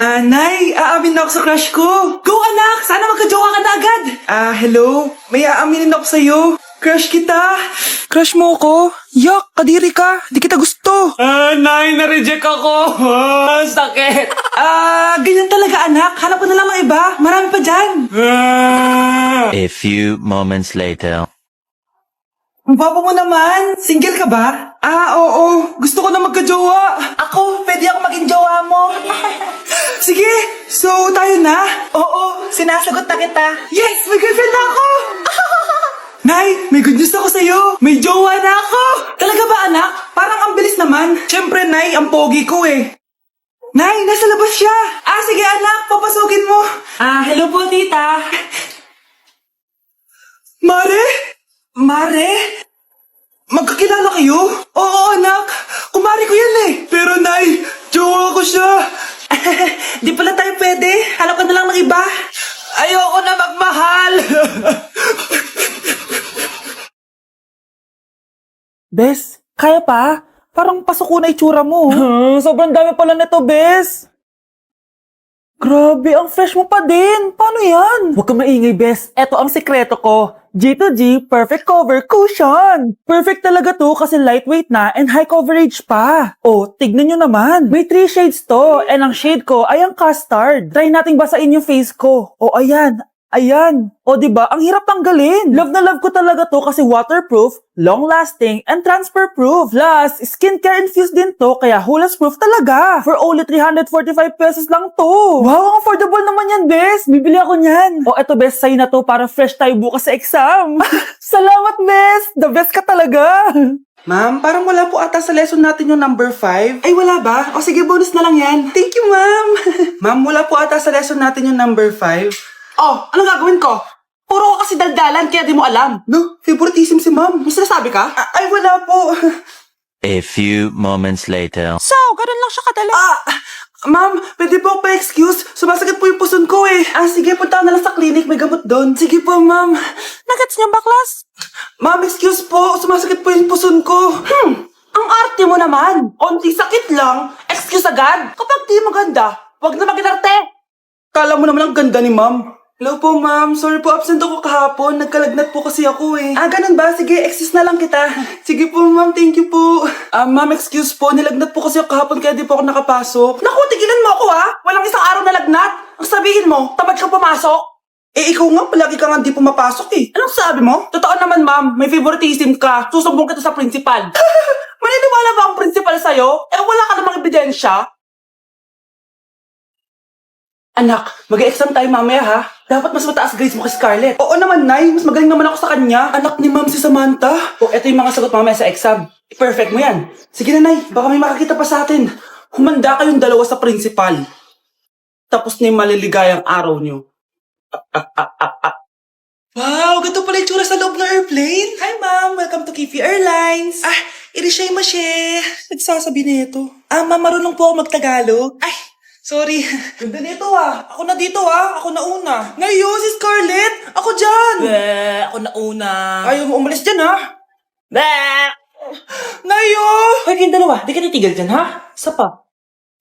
Nay, aamin na ako sa crush ko. Go anak! Sana magka-jowa ka na agad! Hello? May aaminin ako sa'yo. Crush kita. Crush mo ako? Yak, kadiri ka. Di kita gusto. Nay, na-reject ako. Sakit. Ganyan talaga anak. Hanap ko na lang ng iba. Marami pa dyan. A few moments later. Ang papa mo naman. Single ka ba? Oo. Gusto ko na magka-jowa. Ako, pwede ako maging jowa mo. Sige, so tayo na? Oo, sinasagot na kita. Yes, may girlfriend na ako! Nay, may good news ako sa'yo. May jowa na ako. Talaga ba anak? Parang ang bilis naman. Siyempre, Nay, ang pogi ko eh. Nay, nasa labas siya. Sige anak, papasukin mo. Hello po tita. Mare? Mare? Magkakilala kayo? Oo anak, kumari ko yan eh. Pero Nay, jowa ko siya. Di pala tayo pwede. Hanap ka na lang ng iba. Ayoko na magmahal. Bes, kaya pa? Parang pasuko na itsura mo. Sobrang dami pala nito, Bes. Grabe, ang fresh mo pa din. Paano yan? Huwag kang maingay, Bes. Eto ang sekreto ko. G2G Perfect Cover Cushion. Perfect talaga to kasi lightweight na and high coverage pa. Tignan nyo naman. May 3 shades to and ang shade ko ay ang custard. Try nating basain yung face ko. Ayan. Ayan. Diba? Ang hirap tanggalin. Love na love ko talaga to kasi waterproof, long-lasting, and transfer-proof. Plus, skincare infused din to kaya hulas-proof talaga. For only 345 pesos lang to. Wow, ang affordable naman yan, Bes. Bibili ako niyan. Eto, Bes, sa'yo na to para fresh tayo bukas sa exam. Salamat, Bes. The best ka talaga. Ma'am, parang wala po ata sa lesson natin yung number 5. Ay, wala ba? Sige, bonus na lang yan. Thank you, ma'am. Ma'am, wala po ata sa lesson natin yung number 5. Anong gagawin ko? Puro ka kasi daldalan, kaya di mo alam. No, favoritism si ma'am. May sinasabi ka? Ay, wala po. A few moments later. So, ganun lang siya kadali. Ma'am, pwede po ako pa-excuse? Sumasakit po yung puson ko eh. Sige, punta na lang sa clinic. May gamot doon. Sige po, ma'am. Nagets niya ba, class? Ma'am, excuse po. Sumasakit po yung puson ko. Ang arte mo naman. Onti sakit lang. Excuse agad. Kapag di maganda, wag na mag-inarte. Kala mo naman ang ganda ni ma'am. Hello po, ma'am. Sorry po, absent ako kahapon. Nagkalagnat po kasi ako eh. Ganun ba? Sige, excuse na lang kita. Sige po, ma'am. Thank you po. Ma'am, excuse po. Nilagnat po kasi ako kahapon kaya di po ako nakapasok. Naku, tigilan mo ako ha. Walang isang araw na lagnat. Ang sabihin mo, tamad kang pumasok. Ikaw nga, palagi ka nga di pumapasok eh. Anong sabi mo? Totoo naman, ma'am. May favoritism ka. Susumbong kita sa principal. Maniniwala ba ang principal sa'yo? Wala ka namang ebidensya. Anak, mag-e-exam tayo mamaya ha. Dapat mas mataas grades mo kay Scarlett. Oo naman, Nay. Mas magaling naman ako sa kanya. Anak ni ma'am si Samantha. Eto yung mga sagot mamaya sa exam. Perfect mo yan. Sige na, Nay. Baka may makakita pa sa atin. Humanda kayong dalawa sa principal. Tapos na yung maliligayang araw nyo. Wow, ganito pala yung tsura sa loob ng airplane. Hi, ma'am. Welcome to Kifi Airlines. Irishay mashe. Nagsasabi na ito. Ma'am, marunong po ako magtagalog. Sorry. Ganda nito Ako na dito Ako na una. Ngayon, si Scarlett. Ako dyan. Ako na una. Ayaw mo umalis dyan Nayo! Hoy, kayong dalawa, di ka titigil dyan, ha? Isa pa.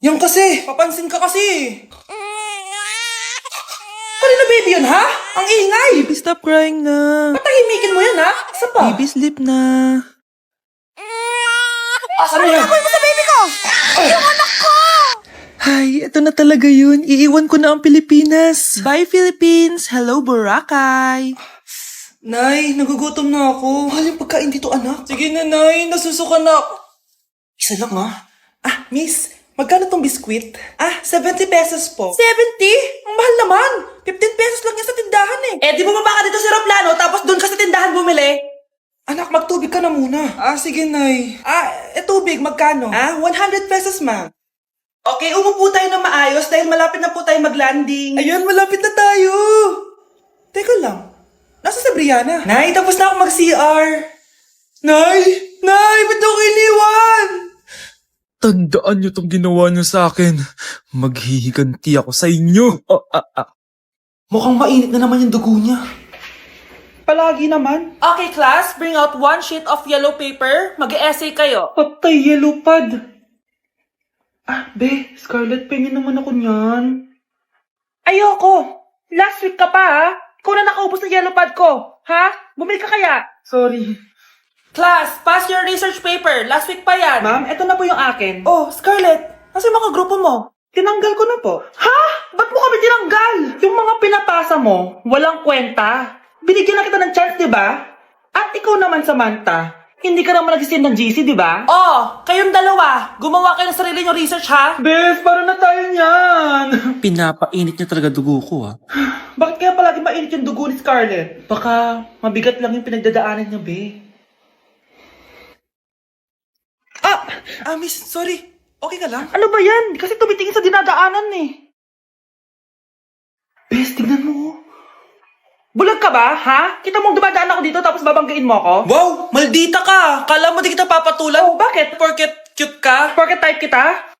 Yan kasi. Papansin ka kasi. Kanina baby yun, ha? Ang ingay. Baby, stop crying na. Patahimikin mo yan, ha? Isa pa. Baby, sleep na. Asan na yan? Ako mo sa baby ko! Yung anak ko! Ay, ito na talaga yun. Iiwan ko na ang Pilipinas. Bye, Philippines. Hello, Boracay. Nay, nagugutom na ako. Mahal yung pagkain dito, anak. Sige na, Nay. Nasusuka na ako. Isa lang, Miss, magkano tong biskwit? 70 pesos po. 70? Ang mahal naman. 15 pesos lang yan sa tindahan eh. Di bumaba ka dito sa aeroplano tapos doon ka sa tindahan bumili. Anak, magtubig ka na muna. Sige, Nay. Tubig, magkano? 100 pesos, ma'am. Okay, umupo tayo na maayos dahil malapit na po tayo mag-landing. Ayun, malapit na tayo. Teka lang. Nasa si Brianna? Nay, tapos na ako mag-CR. Nay, ba't ako iniwan? Tandaan niyo tong ginawa niyo sa akin. Maghihiganti ako sa inyo. Mukhang mainit na naman yung dugo niya. Palagi naman. Okay, class, bring out 1 sheet of yellow paper. Mag-essay kayo. Patay, yellow pad. Be, Scarlett, pengin naman ako niyan. Ayoko! Last week ka pa, ha? Ikaw na nakaubos ng yellow pad ko. Ha? Bumili ka kaya? Sorry. Class, pass your research paper. Last week pa yan. Ma'am, eto na po yung akin. Oh, Scarlett, nasa yung mga grupo mo? Tinanggal ko na po. Ha? Ba't mo kami tinanggal? Yung mga pinapasa mo, walang kwenta. Binigyan na kita ng chance, di ba? At ikaw naman, Samantha, hindi ka naman nag-send ng GC, di ba? Oh, kayong dalawa. Gumawa kayo ng sarili nyo research, ha? Bes, para na tayo niyan. Pinapainit niya talaga dugo ko Bakit kaya palagi mainit yung dugo ni Scarlett? Baka mabigat lang yung pinagdadaanan niya, be. Miss, sorry. Okay ka lang? Ano ba yan? Kasi tumitingin sa dinadaanan eh. Bes, tignan mo. Bulag ka ba, ha? Kita mong dumadaan ako dito tapos babanggain mo ako? Wow, maldita ka. Kala mo di kita papatulan. Oh, bakit? Porket cute ka? Porket type kita?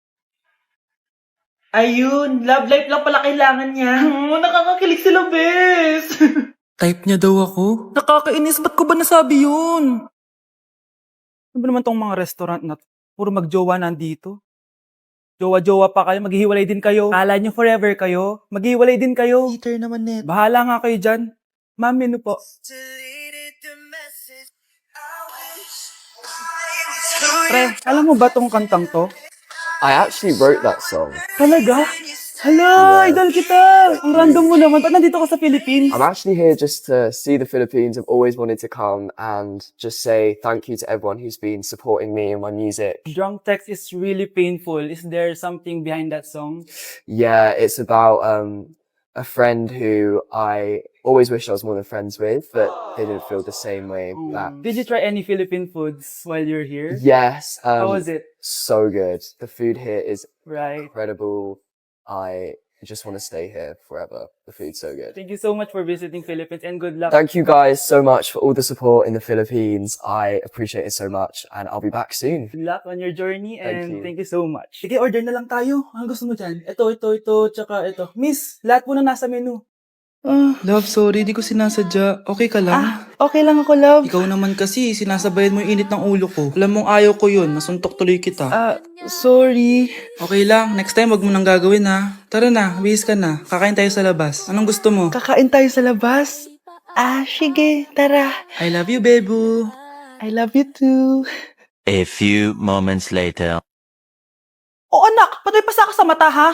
Ayun, love life lang pala kailangan niya. Nakakakilig sila, bes. Type niya daw ako? Nakakainis, ba't ko ba nasabi yun? Ano ba naman tong mga restaurant na to? Puro magjowa nandito. Jowa-jowa pa kayo, maghihiwalay din kayo. Kala nyo forever kayo, maghihiwalay din kayo. Peter naman net. Bahala nga kayo dyan. Ma'am, menu po. Pre, alam mo ba tong kantang to? I actually wrote that song. Talaga? Hala, idol kita! Ang random mo naman. Ba't nandito ka sa Philippines? I'm actually here just to see the Philippines. I've always wanted to come and just say thank you to everyone who's been supporting me and my music. Drunk text is really painful. Is there something behind that song? Yeah, it's about a friend who I always wished I was more than friends with, but they didn't feel the same way back. Did you try any Philippine foods while you're here? Yes, How was it? so good. The food here is Right. incredible. I just want to stay here forever. The food's so good. Thank you so much for visiting Philippines and good luck. Thank you guys so much for all the support in the Philippines. I appreciate it so much, and I'll be back soon. Good luck on your journey and you. thank you so much. Sige, order na lang tayo. Ano gusto mo dyan? Ito, tsaka ito. Miss, lahat po na nasa menu. Love, sorry. Di ko sinasadya. Okay ka lang? Okay lang ako, love. Ikaw naman kasi, sinasabayan mo yung init ng ulo ko. Alam mong ayaw ko yun. Nasuntok tuloy kita. Sorry. Okay lang. Next time, wag mo nang gagawin, ha? Tara na, bihis ka na. Kakain tayo sa labas. Anong gusto mo? Kakain tayo sa labas. Sige, tara. I love you, Bebu. I love you too. A few moments later. Oh, anak, patay pa sa ka sa mata, ha?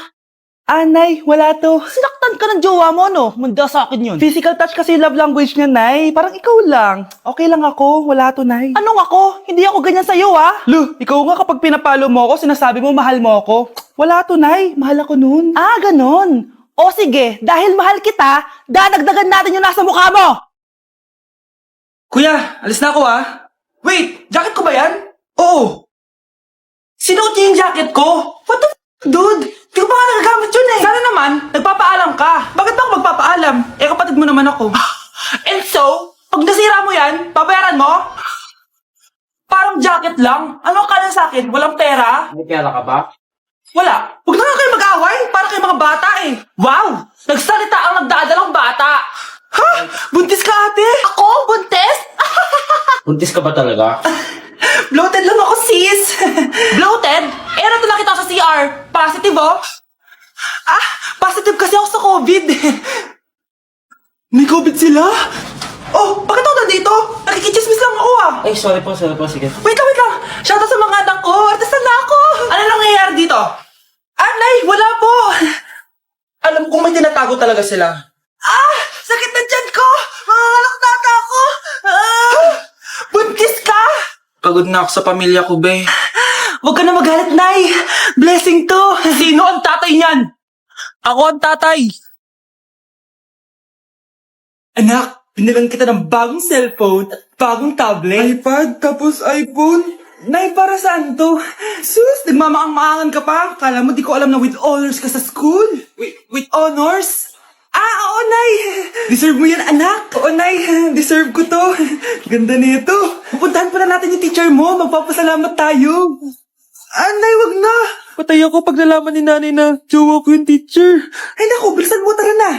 Nay, wala to. Sinaktan ka ng jowa mo, no? Manda sa akin yun. Physical touch kasi love language niya, Nay. Parang ikaw lang. Okay lang ako, wala to, Nay. Anong ako? Hindi ako ganyan sa'yo, ha? Lu, ikaw nga kapag pinapalo mo ako, sinasabi mo mahal mo ako. Wala to, Nay. Mahal ako nun. Ganon. O sige, dahil mahal kita, dadagdagan natin yung nasa mukha mo. Kuya, alis na ako, ha? Wait, jacket ko ba yan? Oo. Sinuot niya yung jacket ko? What the dude? Di ko pa nga nagagamit yun eh. Sana naman, nagpapaalam ka. Bakit ba ako magpapaalam? Kapatid mo naman ako. And so, pag nasira mo yan, babayaran mo? Parang jacket lang. Ano ang kala sa akin? Walang pera? May pera ka ba? Wala. Huwag na nga kayo mag-away. Para kayo mga bata eh. Wow! Nagsalita ang nagdadalang bata. Ha? Buntis ka, ate? Ako? Buntis? Buntis ka ba talaga? Bloated lang ako, sis. Bloated? Nato lang kita sa CR. Positive, oh. Positive kasi ako sa COVID. May COVID sila? Oh, bakit ako nandito? Nakikichismis lang ako, ah. Ay, sorry po, sige. Wait lang. Shoutout sa mga anak ko. Artista na ako. Ano nangyayari dito? Nay, wala po. Alam kong may tinatago talaga sila. Sakit na tiyan ko. Manganganak na ata ako. Buntis ka? Pagod na ako sa pamilya ko, be. Huwag ka na magalit, Nay. Blessing to. Sino ang tatay niyan? Ako ang tatay. Anak, binilang kita ng bagong cellphone at bagong tablet. iPad, tapos iPhone? Nay, para saan to? Sus, nagmamaang-maangan ka pa. Kala mo di ko alam na with honors ka sa school. With honors? Oo, Nay. Deserve mo yan, anak. Oo, Nay. Deserve ko to. Ganda nito. Pupuntahan pa na natin yung teacher mo. Magpapasalamat tayo. Nay, wag na. Patay ako pag nalaman ni nanay na jowa ko yung teacher. Ay, naku, bilisan mo, tara na.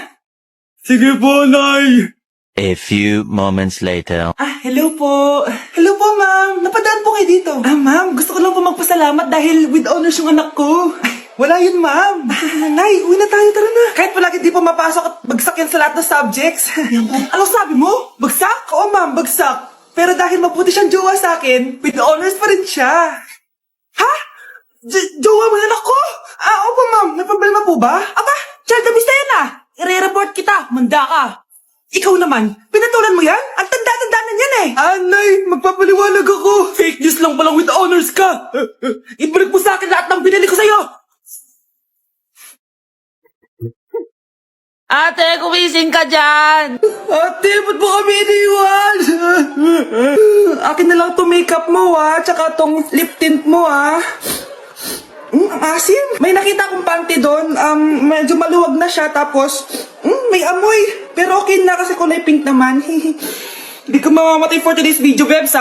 Sige po, Nay. A few moments later. Hello po. Hello po, ma'am. Napadaan po kayo dito. Ma'am, gusto ko lang po magpasalamat dahil with honors yung anak ko. Wala yun, ma'am. Nay, uwi na tayo, tara na. Kahit palagi di po mapasok at bagsak yan sa lahat ng subjects. Anong sabi mo? Bagsak? Oo, ma'am, bagsak. Pero dahil mabuti siyang jowa sa akin, with honors pa rin siya. Ha? Jowa mo yung anak ko? Opo, ma'am. May problema po ba? Aba, child abuse na yan I-report kita. Manda ka. Ikaw naman, pinatulan mo yan? Ang tanda-tanda na yan Nay, magpapaliwanag ako. Fake news lang palang with honors ka. Ibalik mo sa akin lahat ng binili ko sa'yo. Ate, kumising ka dyan! Ate, ba't mo kami iniwan? Akin na lang to makeup mo tsaka tong lip tint mo ang asim. May nakita akong panty doon. Medyo maluwag na siya tapos may amoy. Pero okay na kasi kulay pink naman. Hindi ka mamamatay for today's video, Bebs,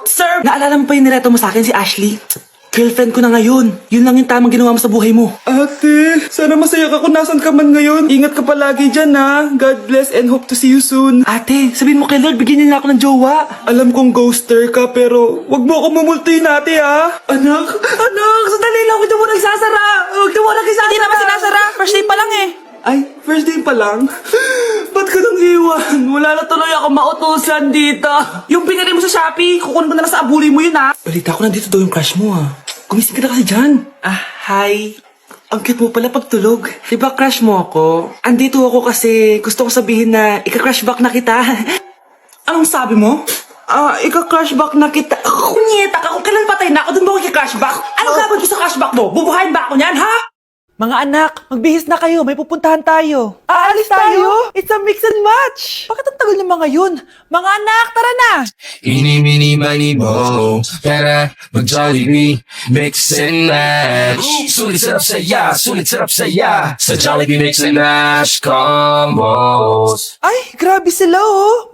Sir! Naalala mo pa yung nireto mo sa akin si Ashley? Girlfriend ko na ngayon. Yun lang yung tamang ginawa mo sa buhay mo. Ate, sana masaya ka kung nasan ka man ngayon. Ingat ka palagi dyan, God bless and hope to see you soon. Ate, sabihin mo kay Lord, bigyan niya ako ng jowa. Alam kong ghoster ka, pero wag mo ako mamultuin ate, Anak, sandali lang. Huwag na mo nagsasara. Huwag na mo nagsasara. Hindi naman sinasara. First day pa lang Ay, first day pa lang? Ba't ka nang iwan? Wala na tuloy ako mautusan dito. Yung pinili mo sa Shopee, kukunin ko na lang sa abuli mo yun, Balita ko nandito daw yung crush mo, Gumising ka na kasi dyan. Hi. Ang cute mo pala pagtulog. Diba crush mo ako? Andito ako kasi gusto ko sabihin na ika-crush back na kita. Anong sabi mo? Ika-crush back na kita. Kunyeta ka, kung kailan patay na ako, dun ba ako ika-crush back? Anong gagawin ko sa crush back mo? Bubuhayin ba ako niyan, ha? Mga anak, magbihis na kayo. May pupuntahan tayo. Aalis tayo? It's a mix and match. Bakit ang tagal ng mga yun? Mga anak, tara na! Eeny, meeny, miny, mo. Tara, mag-Jollibee, mix and match. Sulit sarap saya, sulit sarap saya. Sa Jollibee mix and match combos. Ay, grabe sila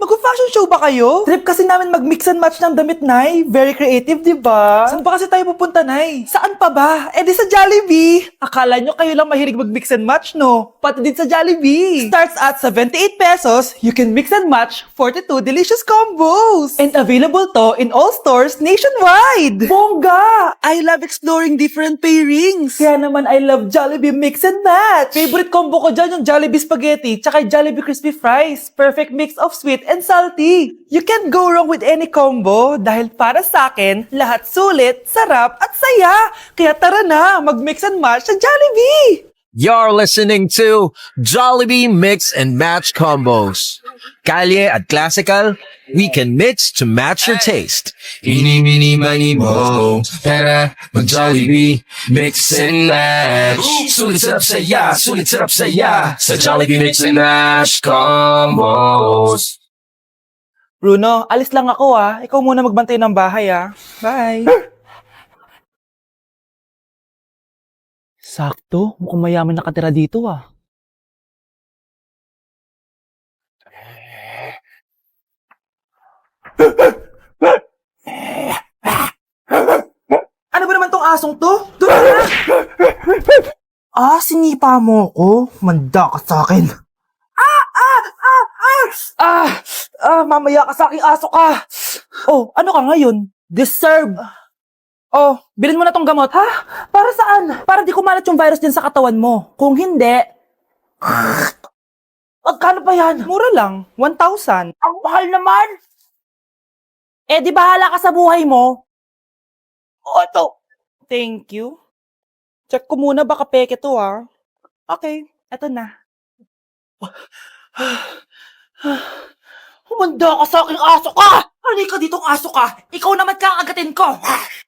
Mag-fashion show ba kayo? Trip kasi namin mag-mix and match ng damit, Nay. Very creative, di ba? Saan pa kasi tayo pupunta, Nay? Saan pa ba? Di sa Jollibee. Akala nyo kayo lang mahilig mag-mix and match, no? Pati din sa Jollibee. Starts at 78 pesos, you can mix and match 42 delicious combos. And available to in all stores nationwide. Bongga! I love exploring different pairings. Kaya naman I love Jollibee mix and match. Favorite combo ko dyan yung Jollibee spaghetti tsaka Jollibee crispy fries. Perfect mix of sweet and salty. You can't go wrong with any combo dahil para sa akin, lahat sulit, sarap at saya. Kaya tara na, mag-mix and match sa Jollibee. You're listening to Jollibee Mix and Match Combos. Kalye at classical, we can mix to match your taste. Eeny, meeny, miny, mo. Tara, mag-Jollibee, mix and match. Sulit sarap saya, sulit sarap saya. Sa Jollibee Mix and Match Combos. Bruno, alis lang ako Ikaw muna magbantay ng bahay Bye. Sakto, mukhang mayaman nakatira dito Ano ba naman tong asong to? Doon na! Sinipa mo ko? Manda ka sa akin. Mamaya ka sa aking aso ka. Oh, ano ka ngayon? Deserve. Oh, bilhin mo na tong gamot. Ha? Para saan? Para di kumalat yung virus din sa katawan mo. Kung hindi... Magkano ba yan? Mura lang. 1,000. Ang mahal naman! Di bahala ka sa buhay mo. Ito. Thank you. Check ko muna baka peke to Okay, eto na. Humanda ka sa aking aso ka! Halika ditong aso ka! Ikaw naman kakagatin ko!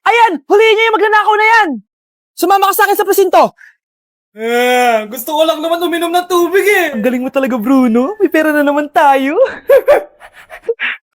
Ayan! Huliin niyo yung magnanakaw na yan! Sumama ka sa akin sa presinto! Gusto ko lang naman uminom ng tubig Ang galing mo talaga, Bruno. May pera na naman tayo.